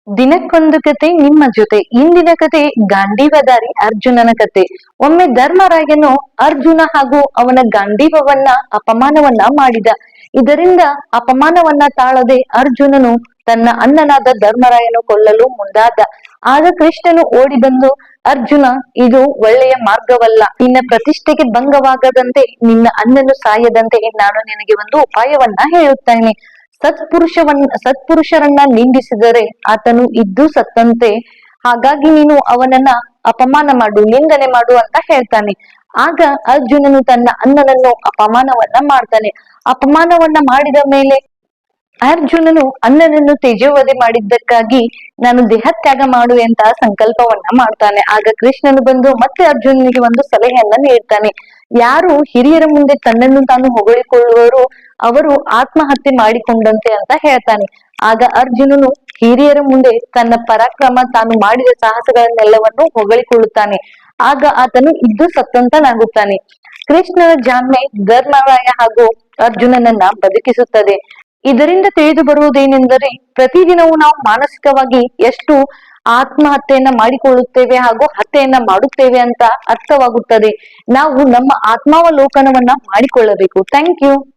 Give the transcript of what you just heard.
ದಿನಕ್ಕೊಂದು ಕತೆ ನಿಮ್ಮ ಜೊತೆ. ಇಂದಿನ ಕತೆ ಗಾಂಡೀವಧಾರಿ ಅರ್ಜುನನ ಕತೆ. ಒಮ್ಮೆ ಧರ್ಮರಾಯನು ಅರ್ಜುನ ಹಾಗೂ ಅವನ ಗಾಂಡೀವವನ್ನ ಅಪಮಾನವನ್ನ ಮಾಡಿದ. ಇದರಿಂದ ಅಪಮಾನವನ್ನ ತಾಳದೆ ಅರ್ಜುನನು ತನ್ನ ಅಣ್ಣನಾದ ಧರ್ಮರಾಯನು ಕೊಲ್ಲಲು ಮುಂದಾದ. ಆಗ ಕೃಷ್ಣನು ಓಡಿ ಬಂದು, ಅರ್ಜುನ, ಇದು ಒಳ್ಳೆಯ ಮಾರ್ಗವಲ್ಲ. ನಿನ್ನ ಪ್ರತಿಷ್ಠೆಗೆ ಭಂಗವಾಗದಂತೆ, ನಿನ್ನ ಅಣ್ಣನು ಸಾಯದಂತೆ ನಾನು ನಿನಗೆ ಒಂದು ಉಪಾಯವನ್ನ ಹೇಳುತ್ತೇನೆ. ಸತ್ಪುರುಷರನ್ನ ನಿಂದಿಸಿದರೆ ಆತನು ಇದ್ದು ಸತ್ತಂತೆ. ಹಾಗಾಗಿ ನೀನು ಅವನನ್ನ ಅಪಮಾನ ಮಾಡು, ನಿಂದನೆ ಮಾಡು ಅಂತ ಹೇಳ್ತಾನೆ. ಆಗ ಅರ್ಜುನನು ತನ್ನ ಅಣ್ಣನನ್ನು ಅಪಮಾನವನ್ನ ಮಾಡ್ತಾನೆ. ಅಪಮಾನವನ್ನ ಮಾಡಿದ ಮೇಲೆ ಅರ್ಜುನನು ಅಣ್ಣನನ್ನು ತೇಜೋವಧೆ ಮಾಡಿದ್ದಕ್ಕಾಗಿ ನಾನು ದೇಹತ್ಯಾಗ ಮಾಡುವಂತಹ ಸಂಕಲ್ಪವನ್ನ ಮಾಡ್ತಾನೆ. ಆಗ ಕೃಷ್ಣನು ಬಂದು ಮತ್ತೆ ಅರ್ಜುನನಿಗೆ ಒಂದು ಸಲಹೆಯನ್ನ ನೀಡ್ತಾನೆ. ಯಾರು ಹಿರಿಯರ ಮುಂದೆ ತನ್ನನ್ನು ತಾನು ಹೊಗಳಿಕೊಳ್ಳುವವರು ಅವರು ಆತ್ಮಹತ್ಯೆ ಮಾಡಿಕೊಂಡಂತೆ ಅಂತ ಹೇಳ್ತಾನೆ. ಆಗ ಅರ್ಜುನನು ಹಿರಿಯರ ಮುಂದೆ ತನ್ನ ಪರಾಕ್ರಮ, ತಾನು ಮಾಡಿದ ಸಾಹಸಗಳನ್ನೆಲ್ಲವನ್ನು ಹೊಗಳಿಕೊಳ್ಳುತ್ತಾನೆ. ಆಗ ಆತನು ಇದ್ದು ಸತ್ತಂತನಾಗುತ್ತಾನೆ. ಕೃಷ್ಣನ ಜಾಣ್ಮೆ ಧರ್ಮರಾಯ ಹಾಗೂ ಅರ್ಜುನನನ್ನ ಬದುಕಿಸುತ್ತದೆ. ಇದರಿಂದ ತಿಳಿದು ಬರುವುದೇನೆಂದರೆ, ಪ್ರತಿದಿನವೂ ನಾವು ಮಾನಸಿಕವಾಗಿ ಎಷ್ಟು ಆತ್ಮಹತ್ಯೆಯನ್ನ ಮಾಡಿಕೊಳ್ಳುತ್ತೇವೆ ಹಾಗೂ ಹತ್ಯೆಯನ್ನ ಮಾಡುತ್ತೇವೆ ಅಂತ ಅರ್ಥವಾಗುತ್ತದೆ. ನಾವು ನಮ್ಮ ಆತ್ಮಾವಲೋಕನವನ್ನ ಮಾಡಿಕೊಳ್ಳಬೇಕು. Thank you.